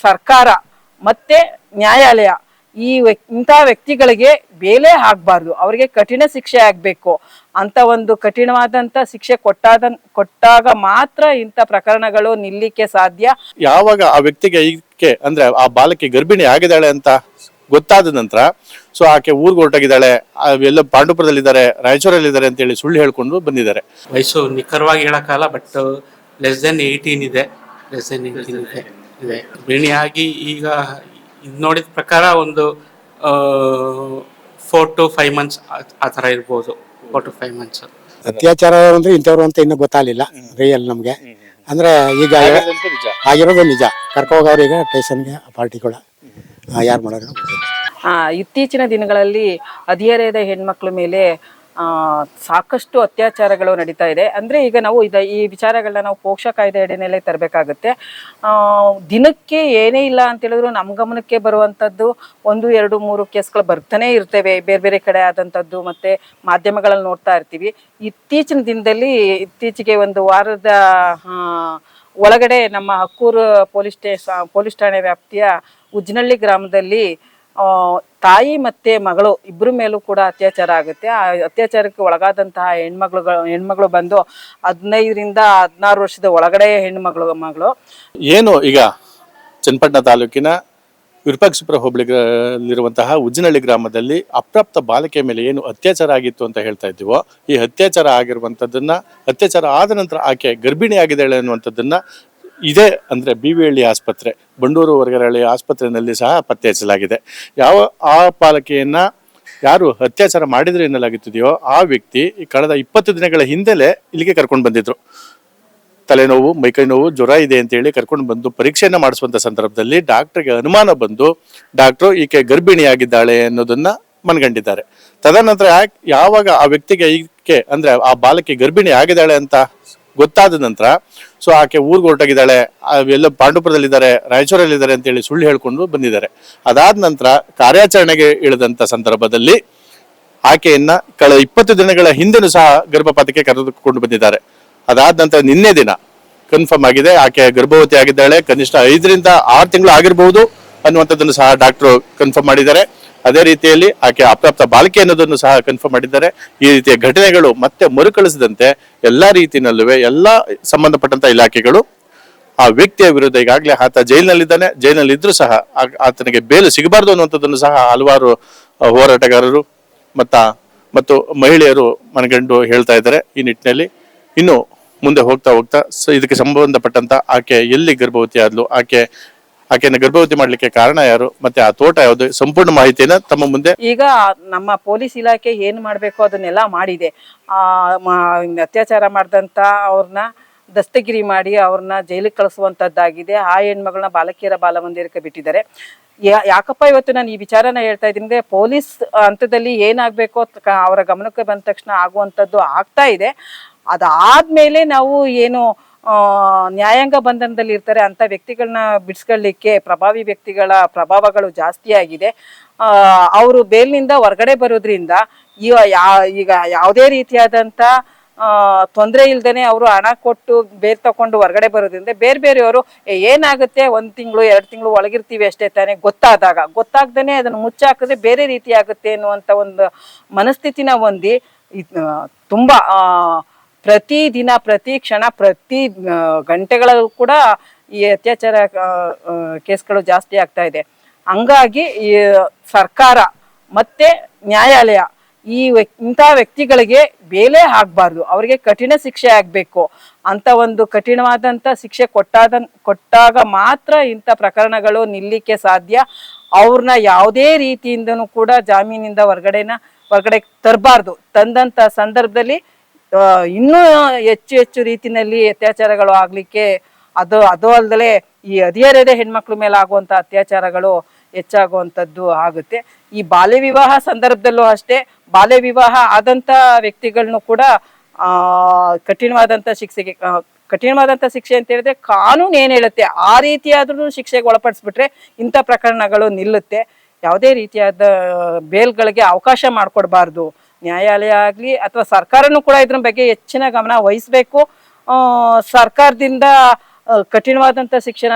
ಸರ್ಕಾರ ಮತ್ತೆ ನ್ಯಾಯಾಲಯ ಇಂಥ ವ್ಯಕ್ತಿಗಳಿಗೆ ಬೇಲೆ ಆಗ್ಬಾರ್ದು, ಅವರಿಗೆ ಕಠಿಣ ಶಿಕ್ಷೆ ಆಗ್ಬೇಕು ಅಂತ ಒಂದು ಕಠಿಣವಾದಂತ ಶಿಕ್ಷೆ ಕೊಟ್ಟಾಗ ಮಾತ್ರ ಇಂಥ ಪ್ರಕರಣಗಳು ನಿಲ್ಲಿಕ್ಕೆ ಸಾಧ್ಯ. ಯಾವಾಗ ಆ ವ್ಯಕ್ತಿಗೆ ಅಂದ್ರೆ ಆ ಬಾಲಕಿ ಗರ್ಭಿಣಿ ಆಗಿದ್ದಾಳೆ ಅಂತ ಗೊತ್ತಾದ ನಂತರ ಸೊ ಆಕೆ ಊರಿಗೆ ಹೊರಟಾಗಿದ್ದಾಳೆ, ಎಲ್ಲ ಪಾಂಡುಪುರದಲ್ಲಿದ್ದಾರೆ, ರಾಯಚೂರಲ್ಲಿದ್ದಾರೆ ಅಂತ ಹೇಳಿ ಸುಳ್ಳು ಹೇಳ್ಕೊಂಡು ಬಂದಿದ್ದಾರೆ. ವಯಸ್ಸು ನಿಖರವಾಗಿ ಹೇಳಕ್ಕಾಗಲ್ಲ, ಬಟ್ ಲೆಸ್ ದೆನ್ 18 ಇದೆ. ಗರ್ಭಿಣಿಯಾಗಿ ಈಗ ನೋಡಿದ ಪ್ರಕಾರ ಒಂದು 4 to 5 months ಆ ಥರ ಇರ್ಬೋದು. 4 to 5 months. ಅತ್ಯಾಚಾರ ಅಂದ್ರೆ ಇಂಥವ್ರು ಅಂತ ಇನ್ನೂ ಗೊತ್ತಾಗಲಿಲ್ಲ ರಿಯಲ್ ನಮಗೆ. ಅಂದ್ರೆ ಈಗ ಆಗಿರೋದು ನಿಜ. ಕರ್ಕೋಗವ್ರೀಗ ಸ್ಟೇಷನ್ಗೆ ಪಾರ್ಟಿಗಳು ಯಾರು ಮಾಡೋರು. ಇತ್ತೀಚಿನ ದಿನಗಳಲ್ಲಿ ಹದಿಹರೆಯದ ಹೆಣ್ಮಕ್ಳ ಮೇಲೆ ಸಾಕಷ್ಟು ಅತ್ಯಾಚಾರಗಳು ನಡೀತಾ ಇದೆ. ಅಂದರೆ ಈಗ ನಾವು ಈ ವಿಚಾರಗಳನ್ನ ನಾವು ಪೋಕ್ಷ ಕಾಯ್ದೆ ಅಡಿನಲ್ಲೇ ತರಬೇಕಾಗುತ್ತೆ. ದಿನಕ್ಕೆ ಏನೇ ಇಲ್ಲ ಅಂತ ಹೇಳಿದ್ರು ನಮ್ಮ ಗಮನಕ್ಕೆ ಬರುವಂಥದ್ದು 1, 2, 3 ಕೇಸ್ಗಳು ಬರ್ತಾನೆ ಇರ್ತವೆ, ಬೇರೆ ಬೇರೆ ಕಡೆ ಆದಂಥದ್ದು. ಮತ್ತು ಮಾಧ್ಯಮಗಳಲ್ಲಿ ನೋಡ್ತಾ ಇರ್ತೀವಿ. ಇತ್ತೀಚಿನ ದಿನದಲ್ಲಿ ಇತ್ತೀಚೆಗೆ ಒಂದು ವಾರದ ಒಳಗಡೆ ನಮ್ಮ ಹಕ್ಕೂರು ಪೊಲೀಸ್ ಠಾಣೆ ವ್ಯಾಪ್ತಿಯ ಉಜ್ನಳ್ಳಿ ಗ್ರಾಮದಲ್ಲಿ ತಾಯಿ ಮತ್ತೆ ಮಗಳು ಇಬ್ಬರ ಮೇಲೂ ಕೂಡ ಅತ್ಯಾಚಾರ ಆಗುತ್ತೆ. ಆ ಅತ್ಯಾಚಾರಕ್ಕೆ ಒಳಗಾದಂತಹ ಹೆಣ್ಮಗಳು ಬಂದು 15ರಿಂದ 16 ವರ್ಷದ ಒಳಗಡೆ ಮಗಳು ಏನು ಈಗ ಚನ್ನಪಟ್ಟಣ ತಾಲೂಕಿನ ವಿರೂಪಾಕ್ಷಿಪುರ ಹೋಬಳಿಯಲ್ಲಿರುವಂತಹ ಉಜ್ಜಿನಹಳ್ಳಿ ಗ್ರಾಮದಲ್ಲಿ ಅಪ್ರಾಪ್ತ ಬಾಲಕಿಯ ಮೇಲೆ ಏನು ಅತ್ಯಾಚಾರ ಆಗಿತ್ತು ಅಂತ ಹೇಳ್ತಾ ಇದ್ದೀವೋ, ಈ ಅತ್ಯಾಚಾರ ಆಗಿರುವಂಥದ್ದನ್ನ, ಅತ್ಯಾಚಾರ ಆದ ನಂತರ ಆಕೆ ಗರ್ಭಿಣಿ ಆಗಿದ್ದಾಳೆ ಅನ್ನುವಂಥದ್ದನ್ನ ಇದೇ ಅಂದ್ರೆ BVಹಳ್ಳಿ ಆಸ್ಪತ್ರೆ, ಬಂಡೂರು ವರ್ಗರಹಳ್ಳಿ ಆಸ್ಪತ್ರೆಯಲ್ಲಿ ಸಹ ಪತ್ತೆ ಹಚ್ಚಲಾಗಿದೆ. ಆ ಬಾಲಕಿಯನ್ನ ಯಾರು ಅತ್ಯಾಚಾರ ಮಾಡಿದ್ರೆ ಎನ್ನಲಾಗುತ್ತಿದೆಯೋ ಆ ವ್ಯಕ್ತಿ ಕಳೆದ 20 ದಿನಗಳ ಹಿಂದೆಲೆ ಇಲ್ಲಿಗೆ ಕರ್ಕೊಂಡು ಬಂದಿದ್ರು. ತಲೆನೋವು, ಮೈಕೈ ನೋವು, ಜ್ವರ ಇದೆ ಅಂತ ಹೇಳಿ ಕರ್ಕೊಂಡು ಬಂದು ಪರೀಕ್ಷೆಯನ್ನ ಮಾಡಿಸುವಂತ ಸಂದರ್ಭದಲ್ಲಿ ಡಾಕ್ಟರ್ಗೆ ಅನುಮಾನ ಬಂದು ಡಾಕ್ಟ್ರು ಈಕೆ ಗರ್ಭಿಣಿಯಾಗಿದ್ದಾಳೆ ಅನ್ನೋದನ್ನ ಮನಗಂಡಿದ್ದಾರೆ. ತದನಂತರ ಯಾವಾಗ ಆ ವ್ಯಕ್ತಿಗೆ ಅಂದ್ರೆ ಆ ಬಾಲಕಿ ಗರ್ಭಿಣಿ ಆಗಿದ್ದಾಳೆ ಅಂತ ಗೊತ್ತಾದ ನಂತರ ಸೊ ಆಕೆ ಊರಿಗೆ ಹೊರಟಾಗಿದ್ದಾಳೆ, ಎಲ್ಲ ಪಾಂಡುಪುರದಲ್ಲಿದ್ದಾರೆ, ರಾಯಚೂರಲ್ಲಿದ್ದಾರೆ ಅಂತ ಹೇಳಿ ಸುಳ್ಳು ಹೇಳ್ಕೊಂಡು ಬಂದಿದ್ದಾರೆ. ಅದಾದ ನಂತರ ಕಾರ್ಯಾಚರಣೆಗೆ ಇಳಿದಂತ ಸಂದರ್ಭದಲ್ಲಿ ಆಕೆಯನ್ನ ಕಳೆದ 20 ದಿನಗಳ ಹಿಂದೆನೂ ಸಹ ಗರ್ಭಪಾತಕ್ಕೆ ಕರೆದುಕೊಂಡು ಬಂದಿದ್ದಾರೆ. ಅದಾದ ನಂತರ ನಿನ್ನೆ ದಿನ ಕನ್ಫರ್ಮ್ ಆಗಿದೆ ಆಕೆ ಗರ್ಭವತಿ ಆಗಿದ್ದಾಳೆ, ಕನಿಷ್ಠ 5ರಿಂದ 6 ತಿಂಗಳು ಆಗಿರಬಹುದು ಅನ್ನುವಂಥದ್ದನ್ನು ಸಹ ಡಾಕ್ಟರ್ ಕನ್ಫರ್ಮ್ ಮಾಡಿದ್ದಾರೆ. ಅದೇ ರೀತಿಯಲ್ಲಿ ಆಕೆ ಅಪ್ರಾಪ್ತ ಬಾಲಕಿ ಅನ್ನೋದನ್ನು ಸಹ ಕನ್ಫರ್ಮ್ ಮಾಡಿದ್ದಾರೆ. ಈ ರೀತಿಯ ಘಟನೆಗಳು ಮತ್ತೆ ಮರುಕಳಿಸದಂತೆ ಎಲ್ಲಾ ರೀತಿಯಲ್ಲೂ ಎಲ್ಲಾ ಸಂಬಂಧಪಟ್ಟಂತ ಇಲಾಖೆಗಳು ಆ ವ್ಯಕ್ತಿಯ ವಿರುದ್ಧ, ಈಗಾಗಲೇ ಆತ ಜೈಲಿನಲ್ಲಿದ್ದಾನೆ, ಜೈಲಿನಲ್ಲಿ ಇದ್ರೂ ಸಹ ಆತನಿಗೆ ಬೇಲು ಸಿಗಬಾರ್ದು ಅನ್ನುವಂಥದ್ದನ್ನು ಸಹ ಹಲವಾರು ಹೋರಾಟಗಾರರು ಮತ್ತು ಮಹಿಳೆಯರು ಮನಗಂಡು ಹೇಳ್ತಾ ಇದ್ದಾರೆ. ಈ ನಿಟ್ಟಿನಲ್ಲಿ ಇನ್ನು ಮುಂದೆ ಹೋಗ್ತಾ ಇದಕ್ಕೆ ಸಂಬಂಧಪಟ್ಟಂತ ಆಕೆ ಎಲ್ಲಿ ಗರ್ಭವತಿ ಆದ್ಲು, ಆಕೆಯನ್ನು ಗರ್ಭವತಿ ಮಾಡ್ಲಿಕ್ಕೆ ಕಾರಣ ಯಾರು, ಮತ್ತೆ ಆ ತೋಟ ಯಾವುದು, ಸಂಪೂರ್ಣ ಮಾಹಿತಿಯನ್ನ ತಮ್ಮ ಮುಂದೆ ಈಗ ನಮ್ಮ ಪೊಲೀಸ್ ಇಲಾಖೆ ಏನ್ ಮಾಡ್ಬೇಕು ಅದನ್ನೆಲ್ಲ ಮಾಡಿದೆ. ಅತ್ಯಾಚಾರ ಮಾಡಿದಂತ ಅವ್ರನ್ನ ದಸ್ತಗಿರಿ ಮಾಡಿ ಅವ್ರನ್ನ ಜೈಲಿಗೆ ಕಳಿಸುವಂತದ್ದಾಗಿದೆ. ಆ ಹೆಣ್ಮಗಳನ್ನ ಬಾಲಕಿಯರ ಬಾಲಮಂದಿರಕ್ಕೆ ಬಿಟ್ಟಿದ್ದಾರೆ. ಯಾಕಪ್ಪ ಇವತ್ತು ನಾನು ಈ ವಿಚಾರನ ಹೇಳ್ತಾ ಇದ್ದೀನಿ, ಪೊಲೀಸ್ ಹಂತದಲ್ಲಿ ಏನಾಗ್ಬೇಕೋ ಅವರ ಗಮನಕ್ಕೆ ಬಂದ ತಕ್ಷಣ ಆಗುವಂಥದ್ದು ಆಗ್ತಾ ಇದೆ. ಅದಾದ್ಮೇಲೆ ನಾವು ಏನು ನ್ಯಾಯಾಂಗ ಬಂಧನದಲ್ಲಿ ಇರ್ತಾರೆ ಅಂತ ವ್ಯಕ್ತಿಗಳನ್ನ ಬಿಡಿಸ್ಕೊಳ್ಳಿಕ್ಕೆ ಪ್ರಭಾವಿ ವ್ಯಕ್ತಿಗಳ ಪ್ರಭಾವಗಳು ಜಾಸ್ತಿ ಆಗಿದೆ. ಅವರು ಬೇಲ್ನಿಂದ ಹೊರಗಡೆ ಬರೋದ್ರಿಂದ ಈಗ ಯಾವುದೇ ರೀತಿಯಾದಂಥ ತೊಂದರೆ ಇಲ್ದೇನೆ ಅವರು ಹಣ ಕೊಟ್ಟು ಬೇರ್ ತಕೊಂಡು ಹೊರಗಡೆ ಬರೋದ್ರಿಂದ ಬೇರೆಯವರು ಏನಾಗುತ್ತೆ 1 ತಿಂಗಳು 2 ತಿಂಗಳು ಒಳಗಿರ್ತೀವಿ ಅಷ್ಟೇ ತಾನೇ, ಗೊತ್ತಾಗ್ದೇನೆ ಅದನ್ನು ಮುಚ್ಚಾಕಿದ್ರೆ ಬೇರೆ ರೀತಿ ಆಗುತ್ತೆ ಅನ್ನುವಂಥ ಒಂದು ಮನಸ್ಥಿತಿನ ಹೊಂದಿ ತುಂಬಾ ಪ್ರತಿದಿನ, ಪ್ರತಿ ಕ್ಷಣ, ಪ್ರತಿ ಗಂಟೆಗಳಲ್ಲೂ ಕೂಡ ಈ ಅತ್ಯಾಚಾರ ಕೇಸ್ಗಳು ಜಾಸ್ತಿ ಆಗ್ತಾ ಇದೆ. ಹಂಗಾಗಿ ಈ ಸರ್ಕಾರ ಮತ್ತೆ ನ್ಯಾಯಾಲಯ ಇಂಥ ವ್ಯಕ್ತಿಗಳಿಗೆ ಬೇಲೆ ಆಗ್ಬಾರ್ದು, ಅವರಿಗೆ ಕಠಿಣ ಶಿಕ್ಷೆ ಆಗ್ಬೇಕು ಅಂತ ಒಂದು ಕಠಿಣವಾದಂತ ಶಿಕ್ಷೆ ಕೊಟ್ಟಾಗ ಮಾತ್ರ ಇಂಥ ಪ್ರಕರಣಗಳು ನಿಲ್ಲಿಕ್ಕೆ ಸಾಧ್ಯ. ಅವ್ರನ್ನ ಯಾವುದೇ ರೀತಿಯಿಂದನೂ ಕೂಡ ಜಾಮೀನಿಂದ ಹೊರಗಡೆ ತರಬಾರ್ದು. ತಂದಂತ ಸಂದರ್ಭದಲ್ಲಿ ಇನ್ನೂ ಹೆಚ್ಚು ರೀತಿಯಲ್ಲಿ ಅತ್ಯಾಚಾರಗಳು ಆಗ್ಲಿಕ್ಕೆ ಅದು ಅಲ್ಲದೆ ಈ ಹದಿಹರೆಯದ ಹೆಣ್ಮಕ್ಳ ಮೇಲೆ ಆಗುವಂತ ಅತ್ಯಾಚಾರಗಳು ಹೆಚ್ಚಾಗುವಂಥದ್ದು ಆಗುತ್ತೆ. ಈ ಬಾಲ್ಯ ವಿವಾಹ ಸಂದರ್ಭದಲ್ಲೂ ಅಷ್ಟೇ, ಬಾಲ್ಯ ವಿವಾಹ ಆದಂತ ವ್ಯಕ್ತಿಗಳನ್ನು ಕೂಡ ಕಠಿಣವಾದಂತ ಶಿಕ್ಷೆ ಅಂತ ಹೇಳಿದ್ರೆ ಕಾನೂನು ಏನ್ ಹೇಳುತ್ತೆ ಆ ರೀತಿಯಾದ್ರೂ ಶಿಕ್ಷೆಗೆ ಒಳಪಡಿಸ್ಬಿಟ್ರೆ ಇಂಥ ಪ್ರಕರಣಗಳು ನಿಲ್ಲುತ್ತೆ. ಯಾವುದೇ ರೀತಿಯಾದ ಬೇಲ್ಗಳಿಗೆ ಅವಕಾಶ ಮಾಡಿಕೊಡ್ಬಾರ್ದು. ನ್ಯಾಯಾಲಯ ಆಗ್ಲಿ ಅಥವಾ ಸರ್ಕಾರನೂ ಕೂಡ ಇದ್ರ ಬಗ್ಗೆ ಹೆಚ್ಚಿನ ಗಮನ ವಹಿಸ್ಬೇಕು. ಸರ್ಕಾರದಿಂದ ಕಠಿಣವಾದಂಥ ಶಿಕ್ಷಣ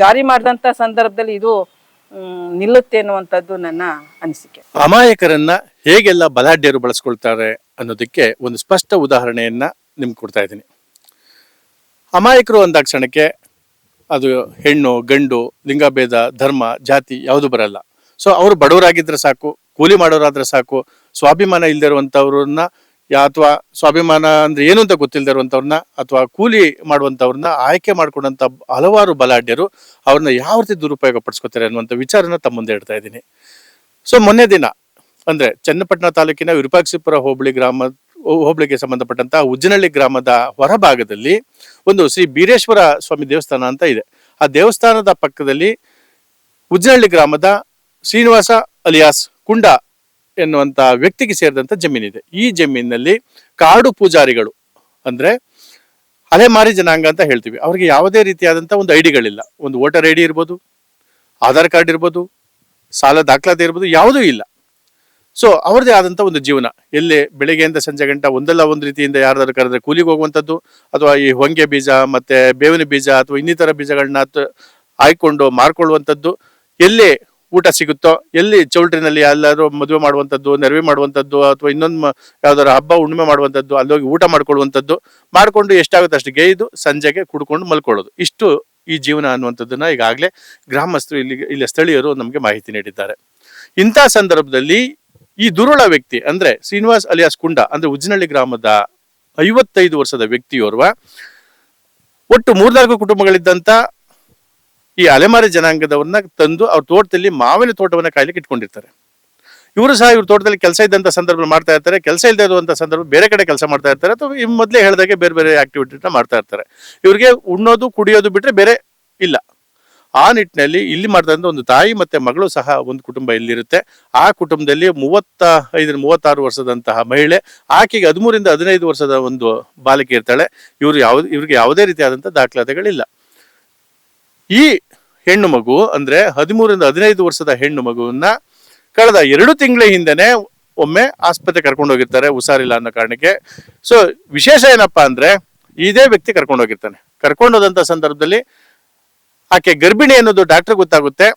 ಜಾರಿ ಮಾಡಿದಂಥ ಸಂದರ್ಭದಲ್ಲಿ ಇದು ನಿಲ್ಲುತ್ತೆ ಅನ್ನುವಂಥದ್ದು ನನ್ನ ಅನಿಸಿಕೆ. ಅಮಾಯಕರನ್ನ ಹೇಗೆಲ್ಲ ಬಲಾಢ್ಯರು ಬಳಸ್ಕೊಳ್ತಾರೆ ಅನ್ನೋದಕ್ಕೆ ಒಂದು ಸ್ಪಷ್ಟ ಉದಾಹರಣೆಯನ್ನ ನಿಮ್ಗೆ ಕೊಡ್ತಾ ಇದ್ದೀನಿ. ಅಮಾಯಕರು ಅಂದಾಕ್ಷಣಕ್ಕೆ ಅದು ಹೆಣ್ಣು ಗಂಡು ಲಿಂಗಭೇದ ಧರ್ಮ ಜಾತಿ ಯಾವುದು ಬರಲ್ಲ. ಸೊ ಅವರು ಬಡವರಾಗಿದ್ರೆ ಸಾಕು, ಕೂಲಿ ಮಾಡೋರಾದ್ರೆ ಸಾಕು, ಸ್ವಾಭಿಮಾನ ಇಲ್ಲದೆ ಇರುವಂಥವ್ರನ್ನ ಅಥವಾ ಸ್ವಾಭಿಮಾನ ಅಂದ್ರೆ ಏನು ಅಂತ ಗೊತ್ತಿಲ್ಲದೆ ಇರುವಂಥವ್ರನ್ನ ಅಥವಾ ಕೂಲಿ ಮಾಡುವಂಥವ್ರನ್ನ ಆಯ್ಕೆ ಮಾಡ್ಕೊಂಡಂಥ ಹಲವಾರು ಬಲಾಢ್ಯರು ಅವ್ರನ್ನ ಯಾವ ರೀತಿ ದುರುಪಯೋಗ ಪಡಿಸ್ಕೊತಾರೆ ಅನ್ನುವಂಥ ವಿಚಾರನ ತಮ್ಮ ಮುಂದೆ ಇಡ್ತಾ ಇದ್ದೀನಿ. ಸೊ ಮೊನ್ನೆ ದಿನ ಅಂದ್ರೆ ಚನ್ನಪಟ್ಟಣ ತಾಲೂಕಿನ ವಿರೂಪಾಕ್ಷಿಪುರ ಹೋಬಳಿಗೆ ಸಂಬಂಧಪಟ್ಟಂತಹ ಉಜ್ಜನಹಳ್ಳಿ ಗ್ರಾಮದ ಹೊರಭಾಗದಲ್ಲಿ ಒಂದು ಶ್ರೀ ಬೀರೇಶ್ವರ ಸ್ವಾಮಿ ದೇವಸ್ಥಾನ ಅಂತ ಇದೆ. ಆ ದೇವಸ್ಥಾನದ ಪಕ್ಕದಲ್ಲಿ ಉಜ್ಜನಹಳ್ಳಿ ಗ್ರಾಮದ ಶ್ರೀನಿವಾಸ ಅಲಿಯಾಸ್ ಕುಂಡ ಎನ್ನುವಂತ ವ್ಯಕ್ತಿಗೆ ಸೇರಿದಂತ ಜಮೀನಿದೆ. ಈ ಜಮೀನಿನಲ್ಲಿ ಕಾಡು ಪೂಜಾರಿಗಳು ಅಂದ್ರೆ ಅಲೆಮಾರಿ ಜನಾಂಗ ಅಂತ ಹೇಳ್ತೀವಿ, ಅವ್ರಿಗೆ ಯಾವುದೇ ರೀತಿಯಾದಂತ ಒಂದು ಐಡಿಗಳಿಲ್ಲ. ಒಂದು ವೋಟರ್ ಐಡಿ ಇರ್ಬೋದು, ಆಧಾರ್ ಕಾರ್ಡ್ ಇರ್ಬೋದು, ಸಾಲ ದಾಖಲಾತಿ ಇರ್ಬೋದು, ಯಾವುದೂ ಇಲ್ಲ. ಸೊ ಅವ್ರದೇ ಆದಂತ ಒಂದು ಜೀವನ, ಎಲ್ಲಿ ಬೆಳಿಗ್ಗೆಯಿಂದ ಸಂಜೆ ಗಂಟ ಒಂದಲ್ಲ ಒಂದು ರೀತಿಯಿಂದ ಯಾರಾದ್ರೂ ಕರೆದ್ರೆ ಕೂಲಿಗೆ ಹೋಗುವಂಥದ್ದು, ಅಥವಾ ಈ ಹೊಂಗೆ ಬೀಜ ಮತ್ತೆ ಬೇವಿನ ಬೀಜ ಅಥವಾ ಇನ್ನಿತರ ಬೀಜಗಳನ್ನ ಆಯ್ಕೊಂಡು ಮಾರ್ಕೊಳ್ಳುವಂಥದ್ದು, ಎಲ್ಲಿ ಊಟ ಸಿಗುತ್ತೋ, ಎಲ್ಲಿ ಚೌಲ್ಟ್ರಿನಲ್ಲಿ ಎಲ್ಲರೂ ಮದುವೆ ಮಾಡುವಂಥದ್ದು, ನೆರವೆ ಮಾಡುವಂಥದ್ದು, ಅಥವಾ ಇನ್ನೊಂದು ಯಾವ್ದಾದ್ರು ಹಬ್ಬ ಹುಣ್ಣಿಮೆ ಮಾಡುವಂಥದ್ದು, ಅಲ್ಲೋಗಿ ಊಟ ಮಾಡ್ಕೊಳ್ಳುವಂಥದ್ದು, ಮಾಡ್ಕೊಂಡು ಎಷ್ಟಾಗುತ್ತೆ ಅಷ್ಟು ಗೈದು ಸಂಜೆಗೆ ಕುಡ್ಕೊಂಡು ಮಲ್ಕೊಳ್ಳೋದು. ಇಷ್ಟು ಈ ಜೀವನ ಅನ್ನುವಂಥದ್ದನ್ನ ಈಗಾಗಲೇ ಗ್ರಾಮಸ್ಥರು ಇಲ್ಲಿ ಸ್ಥಳೀಯರು ನಮಗೆ ಮಾಹಿತಿ ನೀಡಿದ್ದಾರೆ. ಇಂಥ ಸಂದರ್ಭದಲ್ಲಿ ಈ ದುರುಳ ವ್ಯಕ್ತಿ ಅಂದ್ರೆ ಶ್ರೀನಿವಾಸ್ ಅಲಿಯಾಸ್ ಕುಂಡ ಅಂದ್ರೆ ಉಜ್ಜನಹಳ್ಳಿ ಗ್ರಾಮದ 55 ವರ್ಷದ ವ್ಯಕ್ತಿಯೋರ್ವ ಒಟ್ಟು 3-4 ಕುಟುಂಬಗಳಿದ್ದಂತ ಈ ಅಲೆಮಾರಿ ಜನಾಂಗದವ್ರನ್ನ ತಂದು ಅವ್ರ ತೋಟದಲ್ಲಿ ಮಾವಿನ ತೋಟವನ್ನ ಕಾಯ್ಲಿಕ್ಕೆ ಇಟ್ಕೊಂಡಿರ್ತಾರೆ. ಇವರು ಸಹ ಇವ್ರ ತೋಟದಲ್ಲಿ ಕೆಲಸ ಇದ್ದಂತ ಸಂದರ್ಭ ಮಾಡ್ತಾ ಇರ್ತಾರೆ, ಕೆಲಸ ಇಲ್ಲದೆ ಇರುವಂತ ಸಂದರ್ಭ ಬೇರೆ ಕಡೆ ಕೆಲಸ ಮಾಡ್ತಾ ಇರ್ತಾರೆ, ಅಥವಾ ಈ ಮೊದಲೇ ಹೇಳಿದಾಗೆ ಬೇರೆ ಬೇರೆ ಆಕ್ಟಿವಿಟಿನ ಮಾಡ್ತಾ ಇರ್ತಾರೆ. ಇವ್ರಿಗೆ ಉಣ್ಣೋದು ಕುಡಿಯೋದು ಬಿಟ್ರೆ ಬೇರೆ ಇಲ್ಲ. ಆ ನಿಟ್ಟಿನಲ್ಲಿ ಇಲ್ಲಿ ಮಾಡ್ತಾ ಒಂದು ತಾಯಿ ಮತ್ತೆ ಮಗಳು ಸಹ ಒಂದು ಕುಟುಂಬ ಇಲ್ಲಿರುತ್ತೆ. ಆ ಕುಟುಂಬದಲ್ಲಿ 35-36 ವರ್ಷದಂತಹ ಮಹಿಳೆ, ಆಕೆಗೆ 13-15 ವರ್ಷದ ಒಂದು ಬಾಲಕಿ ಇರ್ತಾಳೆ. ಇವ್ರಿಗೆ ಯಾವುದೇ ರೀತಿಯಾದಂಥ ದಾಖಲಾತಿಗಳಿಲ್ಲ. ಈ ಹೆಣ್ಣು ಮಗು ಅಂದ್ರೆ 13-15 ವರ್ಷದ ಹೆಣ್ಣು ಮಗುವನ್ನ ಕಳೆದ 2 ತಿಂಗಳ ಹಿಂದೆನೆ ಒಮ್ಮೆ ಆಸ್ಪತ್ರೆ ಕರ್ಕೊಂಡು ಹೋಗಿರ್ತಾರೆ, ಹುಷಾರಿಲ್ಲ ಅನ್ನೋ ಕಾರಣಕ್ಕೆ. ಸೊ ವಿಶೇಷ ಏನಪ್ಪಾ ಅಂದ್ರೆ ಇದೇ ವ್ಯಕ್ತಿ ಕರ್ಕೊಂಡು ಹೋಗಿರ್ತಾನೆ. ಕರ್ಕೊಂಡೋದಂತ ಸಂದರ್ಭದಲ್ಲಿ ಆಕೆ ಗರ್ಭಿಣಿ ಅನ್ನೋದು ಡಾಕ್ಟರ್ ಗೊತ್ತಾಗುತ್ತೆ.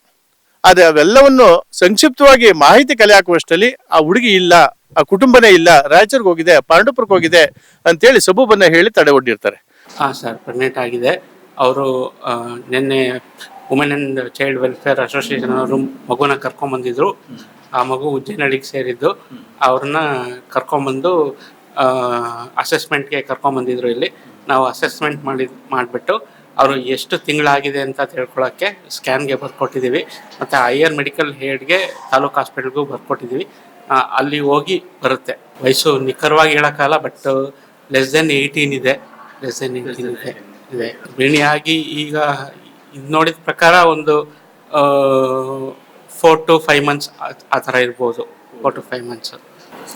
ಆದ್ರೆ ಅವೆಲ್ಲವನ್ನು ಸಂಕ್ಷಿಪ್ತವಾಗಿ ಮಾಹಿತಿ ಕಲೆ ಹಾಕುವಷ್ಟರಲ್ಲಿ ಆ ಹುಡುಗಿ ಇಲ್ಲ, ಆ ಕುಟುಂಬನೇ ಇಲ್ಲ, ರಾಯಚೂರ್ಗೆ ಹೋಗಿದೆ, ಪಾಂಡುಪುರಕ್ಕೆ ಹೋಗಿದೆ ಅಂತೇಳಿ ಸಬೂಬನ್ನ ಹೇಳಿ ತಡೆ ಒಡ್ಡಿರ್ತಾರೆ. ಸರ್ ಪ್ರೆಗ್ನೆಂಟ್ ಆಗಿದೆ. ಅವರು ನಿನ್ನೆ women and child welfare association ಅವರು ಮಗುನ ಕರ್ಕೊಂಬಂದಿದ್ರು. ಆ ಮಗು ಉಜ್ಜನಹಳ್ಳಿಗೆ ಸೇರಿದ್ದು. ಅವ್ರನ್ನ ಕರ್ಕೊಂಬಂದು ಅಸೆಸ್ಮೆಂಟ್ಗೆ ಕರ್ಕೊಂಬಂದಿದ್ರು. ಇಲ್ಲಿ ನಾವು ಅಸೆಸ್ಮೆಂಟ್ ಮಾಡಿಬಿಟ್ಟು ಅವರು ಎಷ್ಟು ತಿಂಗಳಾಗಿದೆ ಅಂತ ತಿಳ್ಕೊಳ್ಳೋಕ್ಕೆ ಸ್ಕ್ಯಾನ್ಗೆ ಬರ್ಕೊಟ್ಟಿದ್ದೀವಿ. ಮತ್ತು ಹೈಯರ್ ಮೆಡಿಕಲ್ ಹೆಡ್ಗೆ ತಾಲೂಕು ಹಾಸ್ಪಿಟಲ್ಗೂ ಬರ್ಕೊಟ್ಟಿದ್ದೀವಿ. ಅಲ್ಲಿ ಹೋಗಿ ಬರುತ್ತೆ. ವಯಸ್ಸು ನಿಖರವಾಗಿ ಹೇಳೋಕ್ಕಲ್ಲ, ಬಟ್ ಲೆಸ್ ದೆನ್ 18 ಇದೆ. ಇದೆ ಗರ್ಭಿಣಿಯಾಗಿ ಈಗ ಇದು ನೋಡಿದ ಪ್ರಕಾರ ಒಂದು 4 to 5 months ಆ ಥರ ಇರ್ಬೋದು. 4 to 5 months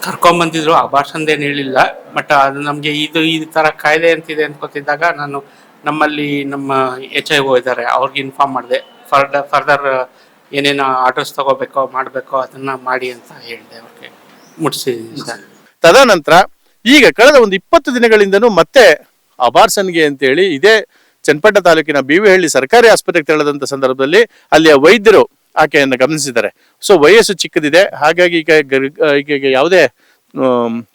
ಕರ್ಕೊಂಬಂದಿದ್ರು. ಅಬಾರ್ಷನ್ದೇನು ಹೇಳಿಲ್ಲ, ಬಟ್ ಅದು ನಮಗೆ ಈ ಥರ ಕಾಯಿಲೆ ಅಂತಿದೆ ಅಂತ ಗೊತ್ತಿದ್ದಾಗ ನಮ್ಮಲ್ಲಿ ನಮ್ಮ HIO ಇದ್ದಾರೆ, ಅವ್ರಿಗೆ ಇನ್ಫಾರ್ಮ್ ಮಾಡಿದೆ. ಫರ್ದರ್ ಏನೇನು ಆರ್ಡರ್ಸ್ ತಗೋಬೇಕೋ ಮಾಡಬೇಕೋ ಅದನ್ನ ಮಾಡಿ ಅಂತ ಹೇಳಿದೆ. ಅವ್ರಿಗೆ ಮುಟ್ಟಿಸಿದ್ದೀನಿ ಸರ್. ತದನಂತರ ಈಗ ಕಳೆದ ಒಂದು 20 ದಿನಗಳಿಂದನೂ ಮತ್ತೆ ಅಬಾರ್ಷನ್ಗೆ ಅಂತೇಳಿ ಇದೇ ಚನ್ನಪಟ್ಟಣ ತಾಲೂಕಿನ BV ಸರ್ಕಾರಿ ಆಸ್ಪತ್ರೆಗೆ ತೆರಳದಂತ ಸಂದರ್ಭದಲ್ಲಿ ಅಲ್ಲಿಯ ವೈದ್ಯರು ಆಕೆಯನ್ನು ಗಮನಿಸಿದ್ದಾರೆ. ಸೊ ವಯಸ್ಸು ಚಿಕ್ಕದಿದೆ, ಹಾಗಾಗಿ ಈಗ ಯಾವುದೇ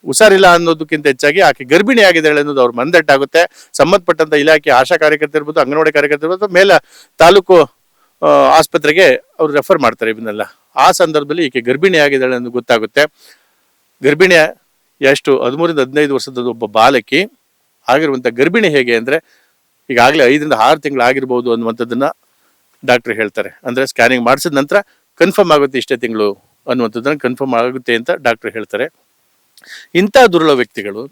ಹುಷಾರಿಲ್ಲ ಅನ್ನೋದಕ್ಕಿಂತ ಹೆಚ್ಚಾಗಿ ಆಕೆ ಗರ್ಭಿಣಿ ಆಗಿದ್ದಾಳೆ ಅನ್ನೋದು ಅವ್ರ ಮಂದಟ್ಟಾಗುತ್ತೆ. ಸಂಬಂಧಪಟ್ಟಂತ ಇಲಾಖೆ ಆಶಾ ಕಾರ್ಯಕರ್ತ ಇರ್ಬೋದು, ಅಂಗನವಾಡಿ ಕಾರ್ಯಕರ್ತ ಇರ್ಬೋದು, ಮೇಲೆ ತಾಲೂಕು ಆಸ್ಪತ್ರೆಗೆ ಅವ್ರು ರೆಫರ್ ಮಾಡ್ತಾರೆ ಇವನ್ನೆಲ್ಲ. ಆ ಸಂದರ್ಭದಲ್ಲಿ ಈಕೆ ಗರ್ಭಿಣಿ ಆಗಿದ್ದಾಳೆ ಅನ್ನೋದು ಗೊತ್ತಾಗುತ್ತೆ. ಗರ್ಭಿಣಿಯ ಎಷ್ಟು 13-15 ವರ್ಷದ ಒಬ್ಬ ಬಾಲಕಿ ಆಗಿರುವಂತ ಗರ್ಭಿಣಿ ಹೇಗೆ ಅಂದ್ರೆ ಈಗಾಗಲೇ 5-6 ತಿಂಗಳು ಆಗಿರ್ಬೋದು ಅನ್ನುವಂಥದ್ದನ್ನ ಡಾಕ್ಟರ್ ಹೇಳ್ತಾರೆ. ಅಂದ್ರೆ ಸ್ಕ್ಯಾನಿಂಗ್ ಮಾಡಿಸಿದ ನಂತರ ಕನ್ಫರ್ಮ್ ಆಗುತ್ತೆ ಇಷ್ಟೇ ತಿಂಗಳು ಅನ್ನುವಂಥದ್ದನ್ನ ಕನ್ಫರ್ಮ್ ಆಗುತ್ತೆ ಅಂತ ಡಾಕ್ಟರ್ ಹೇಳ್ತಾರೆ. ಇಂಥ ದುರ್ಬಲ ವ್ಯಕ್ತಿಗಳು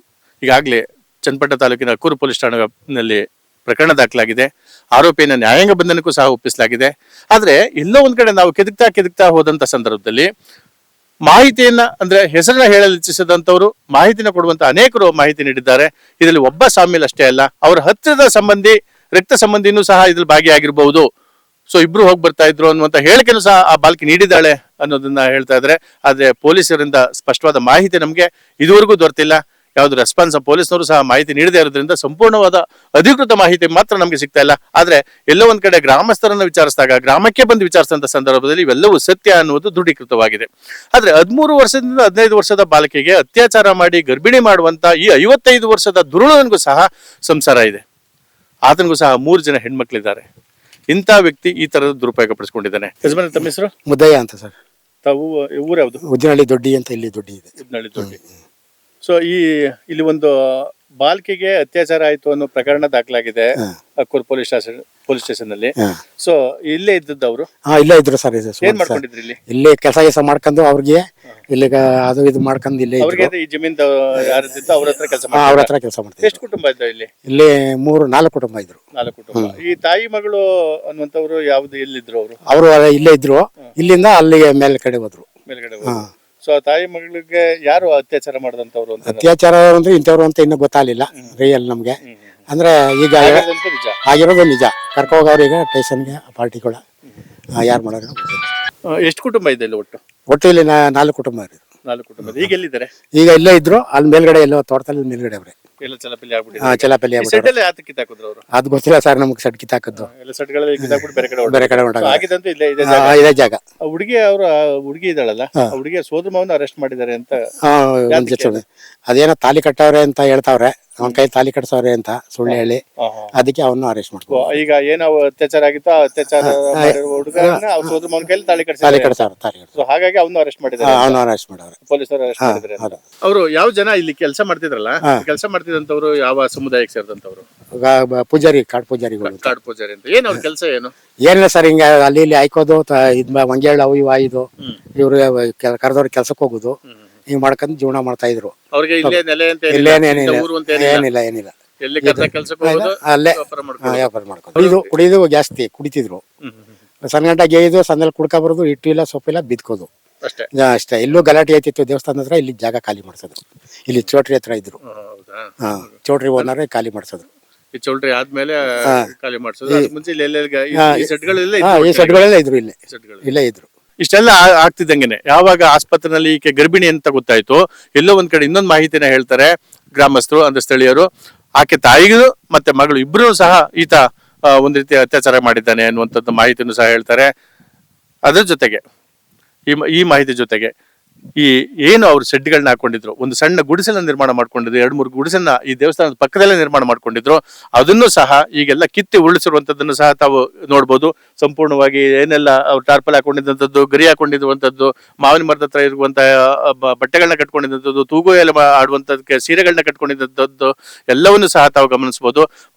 ಈಗಾಗಲೇ ಚನ್ನಪಟ್ಟಣ ತಾಲೂಕಿನ ಅಕ್ಕೂರು ಪೊಲೀಸ್ ಠಾಣೆಯಲ್ಲಿ ಪ್ರಕರಣ ದಾಖಲಾಗಿದೆ. ಆರೋಪಿಯನ್ನು ನ್ಯಾಯಾಂಗ ಬಂಧನಕ್ಕೂ ಸಹ ಒಪ್ಪಿಸಲಾಗಿದೆ. ಆದ್ರೆ ಎಲ್ಲೋ ಒಂದ್ ಕಡೆ ನಾವು ಕೆದಕ್ತಾ ಹೋದಂತ ಸಂದರ್ಭದಲ್ಲಿ ಮಾಹಿತಿಯನ್ನ ಅಂದ್ರೆ ಹೆಸರನ್ನ ಹೇಳಲು ಇಚ್ಛಿಸಿದಂತವರು ಮಾಹಿತಿನ ಕೊಡುವಂತ ಅನೇಕರು ಮಾಹಿತಿ ನೀಡಿದ್ದಾರೆ. ಇದರಲ್ಲಿ ಒಬ್ಬ ಸಾಮ್ಯಲ್ ಅಷ್ಟೇ ಅಲ್ಲ, ಅವರ ಹತ್ತಿರದ ಸಂಬಂಧಿ, ರಕ್ತ ಸಂಬಂಧಿನೂ ಸಹ ಇದ್ರಲ್ಲಿ ಭಾಗಿಯಾಗಿರ್ಬಹುದು. ಸೊ ಇಬ್ರು ಹೋಗಿ ಬರ್ತಾ ಇದ್ರು ಅನ್ನುವಂತ ಹೇಳಿಕೆನೂ ಸಹ ಆ ಬಾಲಕಿ ನೀಡಿದ್ದಾಳೆ ಅನ್ನೋದನ್ನ ಹೇಳ್ತಾ ಇದ್ದಾರೆ. ಆದ್ರೆ ಪೊಲೀಸರಿಂದ ಸ್ಪಷ್ಟವಾದ ಮಾಹಿತಿ ನಮ್ಗೆ ಇದುವರೆಗೂ ದೊರೆತಿಲ್ಲ. ಯಾವ್ದು ರೆಸ್ಪಾನ್ಸ್ ಪೊಲೀಸ್ನವರು ಸಹ ಮಾಹಿತಿ ನೀಡದೇ ಇರೋದ್ರಿಂದ ಸಂಪೂರ್ಣವಾದ ಅಧಿಕೃತ ಮಾಹಿತಿ ಮಾತ್ರ ನಮಗೆ ಸಿಗ್ತಾ ಇಲ್ಲ. ಆದ್ರೆ ಎಲ್ಲೋ ಒಂದ್ ಕಡೆ ಗ್ರಾಮಸ್ಥರನ್ನ ವಿಚಾರಿಸಿದಾಗ, ಗ್ರಾಮಕ್ಕೆ ಬಂದು ವಿಚಾರಿಸಿದಂತ ಸಂದರ್ಭದಲ್ಲಿ ಇವೆಲ್ಲವೂ ಸತ್ಯ ಅನ್ನುವುದು ದೃಢೀಕೃತವಾಗಿದೆ. ಆದ್ರೆ 13 ವರ್ಷದಿಂದ 15 ವರ್ಷದ ಬಾಲಕಿಗೆ ಅತ್ಯಾಚಾರ ಮಾಡಿ ಗರ್ಭಿಣಿ ಮಾಡುವಂತ ಈ 55 ವರ್ಷದ ದುರುಳನಿಗೂ ಸಹ ಸಂಸಾರ ಇದೆ. ಆತನಿಗೂ ಸಹ 3 ಜನ ಹೆಣ್ಮಕ್ಳಿದ್ದಾರೆ. ಇಂಥ ವ್ಯಕ್ತಿ ಈ ತರದ ದುರುಪಯೋಗ ಪಡಿಸ್ಕೊಂಡಿದ್ದಾನೆ. ಯಜಮಾನ, ತಮ್ಮ ಹೆಸರು? ಮುದ್ದಯ್ಯ ಅಂತ ಸರ್. ತಾವು ಊರು ಯಾವುದು? ಉಜ್ಜಿನಹಳ್ಳಿ ದೊಡ್ಡಿ ಅಂತ ಇಲ್ಲಿ ದೊಡ್ಡಿ ಇದೆ. ಉಜ್ಜಿನಹಳ್ಳಿ ದೊಡ್ಡಿ. ಸೊ ಇಲ್ಲಿ ಒಂದು ಬಾಲ್ಕಿಗೆ ಅತ್ಯಾಚಾರ ಆಯ್ತು ಅನ್ನೋ ಪ್ರಕರಣ ದಾಖಲಾಗಿದೆ ಅಕ್ಕೂರು ಪೊಲೀಸ್ ಸ್ಟೇಷನ್ ಅಲ್ಲಿ. ಸೊ ಇಲ್ಲೇ ಇದ್ದದ್ದು ಅವರು? ಇಲ್ಲೇ ಇದ್ರು ಸರ್. ಏನ್ ಮಾಡ್ಕೊಂಡಿದ್ರಿ ಇಲ್ಲಿ? ಇಲ್ಲಿ ಕೆಲಸ ಮಾಡ್ಕೊಂಡು ಅವ್ರಿಗೆ ಇಲ್ಲಿಗ ಅದು ಇದು ಮಾಡ್ಕೊಂಡು ಇಲ್ಲೇ ಅವ್ರಿಗೆ ಈ ಜಮೀನ್ ಯಾರಿದ್ದು ಅವ್ರ ಹತ್ರ ಕೆಲಸ ಅವ್ರ ಹತ್ರ ಕೆಲಸ ಮಾಡ್ತಾರೆ. ಎಷ್ಟು ಕುಟುಂಬ ಇದ್ದಾವೆ ಇಲ್ಲಿ? ಇಲ್ಲಿ 4 ಕುಟುಂಬ ಇದ್ರು. 4 ಕುಟುಂಬ. ಈ ತಾಯಿ ಮಗಳು ಅನ್ನುವಂಥವ್ರು ಯಾವ್ದು ಎಲ್ಲಿದ್ರು ಅವರು? ಅವರು ಇಲ್ಲೇ ಇದ್ರು. ಇಲ್ಲಿಂದ ಅಲ್ಲಿಗೆ ಮೇಲೆ ಕಡೆ ಹೋದ್ರು. ಮೇಲ್ಗಡೆ. ಸೊ ತಾಯಿ ಮಗಳಿಗೆ ಯಾರು ಅತ್ಯಾಚಾರ ಮಾಡಿದಂತವ್ರು ಅಂತ? ಅತ್ಯಾಚಾರ ಅಂದ್ರೆ ಇಂಥವ್ರು ಅಂತ ಇನ್ನೂ ಗೊತ್ತಾಗಲಿಲ್ಲ ರಿಯಲ್ ನಮ್ಗೆ. ಅಂದ್ರೆ ಈಗ ಆಗಿರೋದು ನಿಜ. ಕರ್ಕೋಗವ್ರೀಗ ಸ್ಟೇಷನ್ಗೆ ಪಾರ್ಟಿಗಳ ಯಾರು ಮಾಡೋದು. ಎಷ್ಟು ಕುಟುಂಬ ಇದೆ ಇಲ್ಲಿ ಒಟ್ಟು? ಒಟ್ಟು ಇಲ್ಲಿ 4 ಕುಟುಂಬ ಇರೋದು. 4 ಕುಟುಂಬ. ಈಗ ಎಲ್ಲಿದ್ದಾರೆ? ಈಗ ಇಲ್ಲೇ ಇದ್ರು. ಅಲ್ಲಿ ಮೇಲ್ಗಡೆ ಎಲ್ಲೋ ತೋಟದಲ್ಲಿ ಮೇಲ್ಗಡೆ ಅವ್ರೆ ಎಲ್ಲ ಚಲಪಲ್ಲಿ ಆಗ್ಬಿಟ್ಟಿದೆ. ಚಲಾಪಲ್ಲಿ ಯಾತಕ್ಕೆ ಕಿತ್ತಾಕಿದ್ರು ಅವರು? ಅದು ಗೊತ್ತಿಲ್ಲ ಸರ್ ನಮ್ಗೆ. ಸಡ್ ಕಿತ್ತಾಕದ್ದು ಎಲ್ಲ ಸಡ್ಗಳಲ್ಲಿ ಕಿತ್ತಾಕ್ಬಿಟ್ಟು ಬೇರೆ ಕಡೆ ಹೊಂಟಾಗ ಆಗಿದಂತೂ ಇದೇ ಜಾಗ. ಹುಡುಗಿ ಹುಡುಗಿ ಇದ್ದಾಳಲ್ಲ, ಹುಡುಗಿಯ ಸೋದರ ಮಾವನ ಅರೆಸ್ಟ್ ಮಾಡಿದ್ದಾರೆ ಅಂತ. ಅದೇನೋ ತಾಲಿ ಕಟ್ಟವ್ರೆ ಅಂತ ಹೇಳ್ತಾವ್ರೆ. ಅವನ ಕೈ ತಾಲಿ ಕಟ್ಸವ್ರೆ ಅಂತ ಸುಳ್ಳು ಹೇಳಿ ಅದಕ್ಕೆ ಅವನು ಅರೆಸ್ಟ್ ಮಾಡ್ಕೊ. ಈಗ ಏನೋ ಅತ್ಯಾಚಾರ ಆಗಿತ್ತು, ಅತ್ಯಾಚಾರ ಹುಡುಗರನ್ನ ಅವ್ರ ಸೋದರ ಮಾವನ ಕೈಲಿ ತಾಲಿ ಕಟ್ಸವ್ರೆ. ಸೊ ಹಾಗಾಗಿ ಅವನು ಅರೆಸ್ಟ್ ಮಾಡಿದ್ದಾರೆ. ಅವನು ಅರೆಸ್ಟ್ ಮಾಡವ್ರೆ. ಪೊಲೀಸರು ಅರೆಸ್ಟ್ ಮಾಡಿದ್ದಾರೆ. ಅವರು ಯಾವ ಜನ ಇಲ್ಲಿ ಕೆಲಸ ಮಾಡ್ತಿದ್ರಲ್ಲ, ಕೆಲಸ ಮಾಡ್ತಿದ್ದಂತವ್ರು ಯಾವ ಸಮುದಾಯಕ್ಕೆ ಸೇರಿದಂತವ್ರು? ಪೂಜಾರಿ, ಕಾಡು ಪೂಜಾರಿಗಳು. ಕಾಡು ಪೂಜಾರಿ ಅಂತ. ಏನ್ ಅವ್ರ ಕೆಲಸ ಏನು? ಏನಿಲ್ಲ ಸರ್, ಹಿಂಗ ಅಲ್ಲಿ ಇಲ್ಲಿ ಹಾಕೋದು, ಮಂಗೇಳು ಅವು ಇವು ಆಯ್ದು ಇವ್ರು ಕರೆದವ್ರು ಕೆಲ್ಸಕ್ಕೆ ಹೋಗುದು, ಹಿಂಗ್ ಮಾಡ್ಕೊಂಡು ಜೀವನ ಮಾಡ್ತಾ ಇದ್ರು. ಅವ್ರಿಗೆ ಇಲ್ಲೇ ನೆಲೆ ಅಂತ ಏನಿಲ್ಲ. ಅಲ್ಲೇ ವ್ಯಾಪಾರ ಮಾಡ್ಕೊಂಡು ಕುಡಿದು ಜಾಸ್ತಿ ಕುಡಿತಿದ್ರು. ಸಣ್ಣ ಗಂಟ ಗೇಯ್ದು ಸಂದಲ್ಲಿ ಕುಡ್ಕ ಬರೋದು, ಹಿಟ್ಟು ಇಲ್ಲ ಸೊಪ್ಪಿಲ್ಲ ಬಿದ್ಕೋದು ಅಷ್ಟೇ. ಎಲ್ಲೂ ಗಲಾಟೆ ಐತಿತ್ತು ದೇವಸ್ಥಾನದ ಹತ್ರ. ಇಲ್ಲಿ ಜಾಗ ಖಾಲಿ ಮಾಡ್ಸಿದ್ರು. ಇಲ್ಲಿ ಚೌಟ್ರಿ ಹತ್ರ ಇದ್ರು. ಚೌಟ್ರಿ ಓನರ್ ಖಾಲಿ ಮಾಡ್ಸಿದ್ರು. ಈ ಚೌಲ್ಟ್ರಿ ಆದ್ಮೇಲೆ ಖಾಲಿ ಮಾಡಿಸೋದು. ಮುಂಚೆ ಈ ಸೆಟ್ಗಳೆಲ್ಲ ಇದ್ರು. ಇಲ್ಲೇ ಇದ್ರು. ಇಷ್ಟೆಲ್ಲ ಆಗ್ತಿದ್ದಂಗೆನೆ ಯಾವಾಗ ಆಸ್ಪತ್ರೆಯಲ್ಲಿ ಈಕೆ ಗರ್ಭಿಣಿ ಅಂತ ಗೊತ್ತಾಯ್ತು, ಎಲ್ಲೋ ಒಂದ್ ಕಡೆ ಇನ್ನೊಂದು ಮಾಹಿತಿನ ಹೇಳ್ತಾರೆ ಗ್ರಾಮಸ್ಥರು ಅಂದ್ರೆ ಸ್ಥಳೀಯರು. ಆಕೆ ತಾಯಿಗೂ ಮತ್ತೆ ಮಗಳು ಇಬ್ರು ಸಹ ಈತ ಒಂದ್ ರೀತಿ ಅತ್ಯಾಚಾರ ಮಾಡಿದ್ದಾನೆ ಅನ್ನುವಂಥದ್ದು ಮಾಹಿತಿನೂ ಸಹ ಹೇಳ್ತಾರೆ. ಅದ್ರ ಜೊತೆಗೆ ಈ ಮಾಹಿತಿ ಜೊತೆಗೆ ಏನು ಅವ್ರು ಶೆಡ್ಗಳನ್ನ ಹಾಕೊಂಡಿದ್ರು, ಒಂದು ಸಣ್ಣ ಗುಡಿಸಲನ್ನ ನಿರ್ಮಾಣ ಮಾಡ್ಕೊಂಡಿದ್ರು, 2-3 ಗುಡಿಸನ್ನ ಈ ದೇವಸ್ಥಾನದ ಪಕ್ಕದಲ್ಲೇ ನಿರ್ಮಾಣ ಮಾಡ್ಕೊಂಡಿದ್ರು. ಅದನ್ನು ಸಹ ಈಗೆಲ್ಲ ಕಿತ್ತಿ ಉರುಳಿಸಿರುವಂತದ್ದನ್ನು ಸಹ ತಾವು ನೋಡ್ಬೋದು. ಸಂಪೂರ್ಣವಾಗಿ ಏನೆಲ್ಲ ಅವ್ರು ಟಾರ್ಪಲ್ ಹಾಕೊಂಡಿದ್ದಂಥದ್ದು, ಗರಿ ಹಾಕೊಂಡಿರುವಂತದ್ದು, ಮಾವಿನ ಮರದ ಹತ್ರ ಇರುವಂತಹ ಬಟ್ಟೆಗಳನ್ನ ಕಟ್ಕೊಂಡಿದ್ದಂಥದ್ದು, ತೂಗು ಎಲ್ಲ ಆಡುವಂತದಕ್ಕೆ ಸೀರೆಗಳನ್ನ ಕಟ್ಕೊಂಡಿದ್ದಂಥದ್ದು ಎಲ್ಲವನ್ನು ಸಹ ತಾವು ಗಮನಿಸಬಹುದು.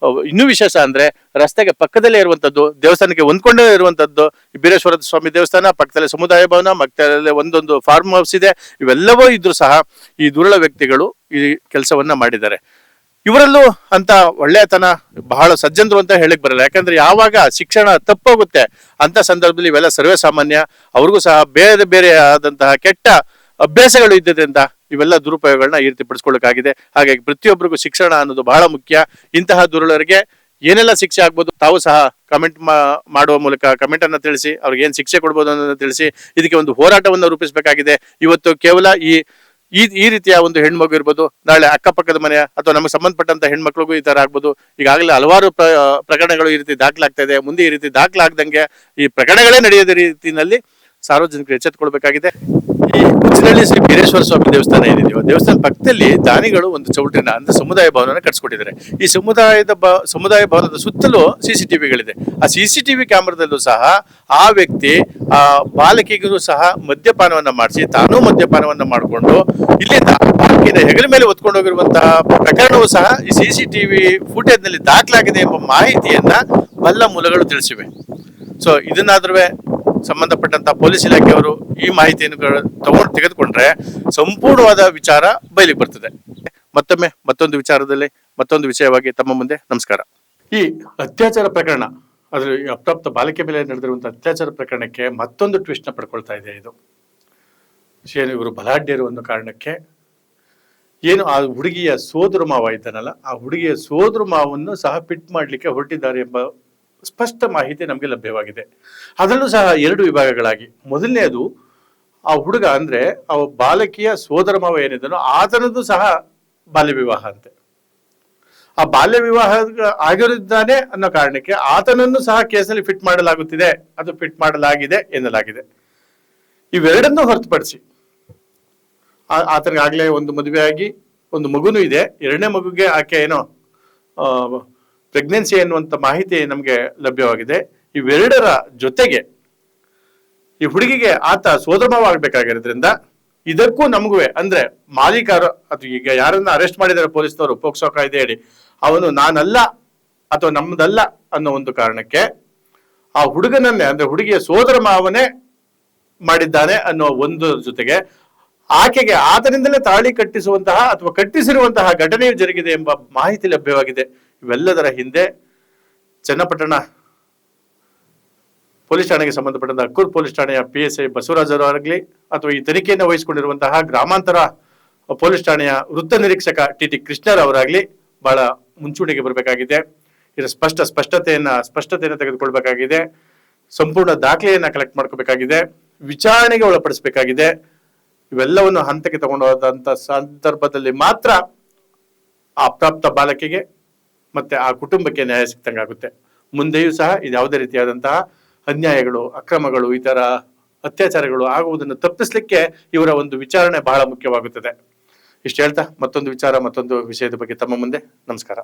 ಇನ್ನೂ ವಿಶೇಷ ಅಂದ್ರೆ ರಸ್ತೆಗೆ ಪಕ್ಕದಲ್ಲೇ ಇರುವಂತದ್ದು, ದೇವಸ್ಥಾನಕ್ಕೆ ಹೊಂದ್ಕೊಂಡೇ ಇರುವಂತದ್ದು ಬೀರೇಶ್ವರ ಸ್ವಾಮಿ ದೇವಸ್ಥಾನ, ಪಕ್ಕದಲ್ಲೇ ಸಮುದಾಯ ಭವನ, ಪಕ್ಕದಲ್ಲೇ ಒಂದೊಂದು ಫಾರ್ಮ್ ಹೌಸ್ ಇದೆ. ಇವೆಲ್ಲವೂ ಇದ್ರು ಸಹ ಈ ದುರುಳ ವ್ಯಕ್ತಿಗಳು ಈ ಕೆಲಸವನ್ನ ಮಾಡಿದ್ದಾರೆ. ಇವರಲ್ಲೂ ಅಂತ ಒಳ್ಳೆಯತನ ಬಹಳ ಸಜ್ಜನರು ಅಂತ ಹೇಳಿಕ್ ಬರಲ್ಲ. ಯಾಕಂದ್ರೆ ಯಾವಾಗ ಶಿಕ್ಷಣ ತಪ್ಪೋಗುತ್ತೆ ಅಂತ ಸಂದರ್ಭದಲ್ಲಿ ಇವೆಲ್ಲ ಸರ್ವೇ ಸಾಮಾನ್ಯ. ಅವ್ರಿಗೂ ಸಹ ಬೇರೆ ಬೇರೆ ಆದಂತಹ ಕೆಟ್ಟ ಅಭ್ಯಾಸಗಳು ಇದ್ದದ್ರಿಂದ ಇವೆಲ್ಲ ದುರುಪಯೋಗಗಳನ್ನ ಈ ರೀತಿ ಪಡಿಸ್ಕೊಳ್ಳೋಕ್ಕಾಗಿದೆ. ಹಾಗಾಗಿ ಪ್ರತಿಯೊಬ್ಬರಿಗೂ ಶಿಕ್ಷಣ ಅನ್ನೋದು ಬಹಳ ಮುಖ್ಯ. ಇಂತಹ ದುರುಳರಿಗೆ ಏನೆಲ್ಲ ಶಿಕ್ಷೆ ಆಗ್ಬೋದು ತಾವು ಸಹ ಕಮೆಂಟ್ ಮಾಡುವ ಮೂಲಕ ಕಮೆಂಟ್ ಅನ್ನ ತಿಳಿಸಿ, ಅವ್ರಿಗೆ ಏನ್ ಶಿಕ್ಷೆ ಕೊಡ್ಬೋದು ಅನ್ನೋದನ್ನ ತಿಳಿಸಿ. ಇದಕ್ಕೆ ಒಂದು ಹೋರಾಟವನ್ನು ರೂಪಿಸಬೇಕಾಗಿದೆ. ಇವತ್ತು ಕೇವಲ ಈ ರೀತಿಯ ಒಂದು ಹೆಣ್ಮಗು ಇರ್ಬೋದು, ನಾಳೆ ಅಕ್ಕಪಕ್ಕದ ಮನೆಯ ಅಥವಾ ನಮಗೆ ಸಂಬಂಧಪಟ್ಟಂತ ಹೆಣ್ಮಕ್ಳಿಗೂ ಈ ತರ ಆಗ್ಬೋದು. ಈಗಾಗಲೇ ಹಲವಾರು ಪ್ರಕರಣಗಳು ಈ ರೀತಿ ದಾಖಲಾಗ್ತಾ ಇದೆ. ಮುಂದೆ ಈ ರೀತಿ ದಾಖಲಾಗದಂಗೆ ಈ ಪ್ರಕರಣಗಳೇ ನಡೆಯದ ರೀತಿಯಲ್ಲಿ ಸಾರ್ವಜನಿಕರು ಎಚ್ಚೆತ್ತುಕೊಳ್ಬೇಕಾಗಿದೆ. ಈ ಉಚ್ಚಿನಹಳ್ಳಿ ಶ್ರೀ ಬೀರೇಶ್ವರ ಸ್ವಾಮಿ ದೇವಸ್ಥಾನ ಏನಿದೆಯೋ, ದೇವಸ್ಥಾನ ಪಕ್ಕದಲ್ಲಿ ದಾನಿಗಳು ಒಂದು ಚೌಟ್ರಿನ ಅಂದ್ರೆ ಸಮುದಾಯ ಭವನ ಕಟ್ಸ್ಕೊಟ್ಟಿದ್ದಾರೆ. ಈ ಸಮುದಾಯ ಭವನದ ಸುತ್ತಲೂ CCTVಗಳಿದೆ. ಆ CCTV ಕ್ಯಾಮರಾದಲ್ಲೂ ಸಹ ಆ ವ್ಯಕ್ತಿ ಆ ಬಾಲಕಿಗೂ ಸಹ ಮದ್ಯಪಾನವನ್ನ ಮಾಡಿಸಿ, ತಾನೂ ಮದ್ಯಪಾನವನ್ನ ಮಾಡಿಕೊಂಡು ಇಲ್ಲಿಂದ ಬಾಲಕಿನ ಹೆಗಲ ಮೇಲೆ ಹೊತ್ಕೊಂಡು ಹೋಗಿರುವಂತಹ ಪ್ರಕರಣವೂ ಸಹ ಈ CCTV ಫುಟೇಜ್ ನಲ್ಲಿ ದಾಖಲಾಗಿದೆ ಎಂಬ ಮಾಹಿತಿಯನ್ನ ಬಲ್ಲ ಮೂಲಗಳು ತಿಳಿಸಿವೆ. ಸೊ ಇದನ್ನಾದ್ರೂ ಸಂಬಂಧಪಟ್ಟಂತ ಪೊಲೀಸ್ ಇಲಾಖೆಯವರು ಈ ಮಾಹಿತಿಯನ್ನು ತೆಗೆದುಕೊಂಡ್ರೆ ಸಂಪೂರ್ಣವಾದ ವಿಚಾರ ಬಯಲಿಗೆ ಬರ್ತದೆ. ಮತ್ತೊಮ್ಮೆ ಮತ್ತೊಂದು ವಿಚಾರದಲ್ಲಿ ಮತ್ತೊಂದು ವಿಷಯವಾಗಿ ತಮ್ಮ ಮುಂದೆ ನಮಸ್ಕಾರ. ಈ ಅತ್ಯಾಚಾರ ಪ್ರಕರಣ, ಅದ್ರ ಅಪ್ರಾಪ್ತ ಬಾಲಿಕೆ ಮೇಲೆ ನಡೆದಿರುವಂತಹ ಅತ್ಯಾಚಾರ ಪ್ರಕರಣಕ್ಕೆ ಮತ್ತೊಂದು ಟ್ವಿಸ್ಟ್ ನ ಪಡ್ಕೊಳ್ತಾ ಇದೆ. ಇದು ಇವರು ಬಲಾಢ್ಯರು ಅನ್ನೋ ಕಾರಣಕ್ಕೆ ಏನು ಆ ಹುಡುಗಿಯ ಸೋದರ ಮಾವ ಇದ್ದಾನಲ್ಲ, ಆ ಹುಡುಗಿಯ ಸೋದರ ಮಾವನ್ನು ಸಹ ಪಿಟ್ ಮಾಡ್ಲಿಕ್ಕೆ ಹೊರಟಿದ್ದಾರೆ ಎಂಬ ಸ್ಪಷ್ಟ ಮಾಹಿತಿ ನಮಗೆ ಲಭ್ಯವಾಗಿದೆ. ಅದರಲ್ಲೂ ಸಹ 2 ವಿಭಾಗಗಳಾಗಿ, ಮೊದಲನೇದು ಆ ಹುಡುಗ ಅಂದ್ರೆ ಆ ಬಾಲಕಿಯ ಸೋದರ ಮಾವ ಏನಿದ್ದಾನೋ ಆತನದ್ದು ಸಹ ಬಾಲ್ಯ ವಿವಾಹ ಅಂತೆ. ಆ ಬಾಲ್ಯ ವಿವಾಹ ಆಗಿರುತ್ತಾನೆ ಅನ್ನೋ ಕಾರಣಕ್ಕೆ ಆತನನ್ನು ಸಹ ಕೇಸಲ್ಲಿ ಫಿಟ್ ಮಾಡಲಾಗುತ್ತಿದೆ, ಅದು ಫಿಟ್ ಮಾಡಲಾಗಿದೆ ಎನ್ನಲಾಗಿದೆ. ಇವೆರಡನ್ನೂ ಹೊರತುಪಡಿಸಿ ಆತನಿಗಾಗಲೇ ಒಂದು ಮದುವೆ ಆಗಿ ಒಂದು ಮಗುನೂ ಇದೆ. ಎರಡನೇ ಮಗುಗೆ ಆಕೆ ಏನೋ ಪ್ರೆಗ್ನೆನ್ಸಿ ಎನ್ನುವಂತ ಮಾಹಿತಿ ನಮಗೆ ಲಭ್ಯವಾಗಿದೆ. ಇವೆರಡರ ಜೊತೆಗೆ ಈ ಹುಡುಗಿಗೆ ಆತ ಸೋದರಮಾವ ಆಗ್ಬೇಕಾಗಿರೋದ್ರಿಂದ ಇದಕ್ಕೂ ನಮಗೂ ಅಂದ್ರೆ ಮಾಲೀಕರು ಅಥವಾ ಈಗ ಯಾರನ್ನ ಅರೆಸ್ಟ್ ಮಾಡಿದ್ದಾರೆ ಪೊಲೀಸ್ನವರು ಪೋಕ್ಸೋ ಕಾಯ್ದೆ ಹೇಳಿ, ಅವನು ನಾನಲ್ಲ ಅಥವಾ ನಮ್ಮದಲ್ಲ ಅನ್ನೋ ಒಂದು ಕಾರಣಕ್ಕೆ ಆ ಹುಡುಗನನ್ನೇ ಅಂದ್ರೆ ಹುಡುಗಿಯ ಸೋದರ ಮಾವನೇ ಮಾಡಿದ್ದಾನೆ ಅನ್ನೋ ಒಂದು ಜೊತೆಗೆ ಆಕೆಗೆ ಆತನಿಂದಲೇ ತಾಳಿ ಕಟ್ಟಿಸುವಂತಹ ಅಥವಾ ಕಟ್ಟಿಸಿರುವಂತಹ ಘಟನೆಯು ಜರುಗಿದೆ ಎಂಬ ಮಾಹಿತಿ ಲಭ್ಯವಾಗಿದೆ. ಇವೆಲ್ಲದರ ಹಿಂದೆ ಚನ್ನಪಟ್ಟಣ ಪೊಲೀಸ್ ಠಾಣೆಗೆ ಸಂಬಂಧಪಟ್ಟಂತ ಅಕ್ಕೂರು ಪೊಲೀಸ್ ಠಾಣೆಯ PSI ಬಸವರಾಜ್ ಅವರಾಗಲಿ ಅಥವಾ ಈ ತನಿಖೆಯನ್ನು ವಹಿಸಿಕೊಂಡಿರುವಂತಹ ಗ್ರಾಮಾಂತರ ಪೊಲೀಸ್ ಠಾಣೆಯ ವೃತ್ತ ನಿರೀಕ್ಷಕ TT ಕೃಷ್ಣರವರಾಗ್ಲಿ ಬಹಳ ಮುಂಚೂಣಿಗೆ ಬರಬೇಕಾಗಿದೆ. ಇದರ ಸ್ಪಷ್ಟತೆಯನ್ನು ತೆಗೆದುಕೊಳ್ಬೇಕಾಗಿದೆ. ಸಂಪೂರ್ಣ ದಾಖಲೆಯನ್ನ ಕಲೆಕ್ಟ್ ಮಾಡ್ಕೋಬೇಕಾಗಿದೆ. ವಿಚಾರಣೆಗೆ ಒಳಪಡಿಸಬೇಕಾಗಿದೆ. ಇವೆಲ್ಲವನ್ನು ಹಂತಕ್ಕೆ ತಗೊಂಡು ಹೋದಂತ ಸಂದರ್ಭದಲ್ಲಿ ಮಾತ್ರ ಆ ಅಪ್ರಾಪ್ತ ಬಾಲಕಿಗೆ ಮತ್ತೆ ಆ ಕುಟುಂಬಕ್ಕೆ ನ್ಯಾಯ ಸಿಕ್ತಂಗಾಗುತ್ತೆ. ಮುಂದೆಯೂ ಸಹ ಇದ್ಯಾವುದೇ ರೀತಿಯಾದಂತಹ ಅನ್ಯಾಯಗಳು, ಅಕ್ರಮಗಳು, ಈ ತರ ಅತ್ಯಾಚಾರಗಳು ಆಗುವುದನ್ನು ತಪ್ಪಿಸ್ಲಿಕ್ಕೆ ಇವರ ಒಂದು ವಿಚಾರಣೆ ಬಹಳ ಮುಖ್ಯವಾಗುತ್ತದೆ. ಇಷ್ಟು ಹೇಳ್ತಾ ಮತ್ತೊಂದು ವಿಚಾರ, ಮತ್ತೊಂದು ವಿಷಯದ ಬಗ್ಗೆ ತಮ್ಮ ಮುಂದೆ. ನಮಸ್ಕಾರ.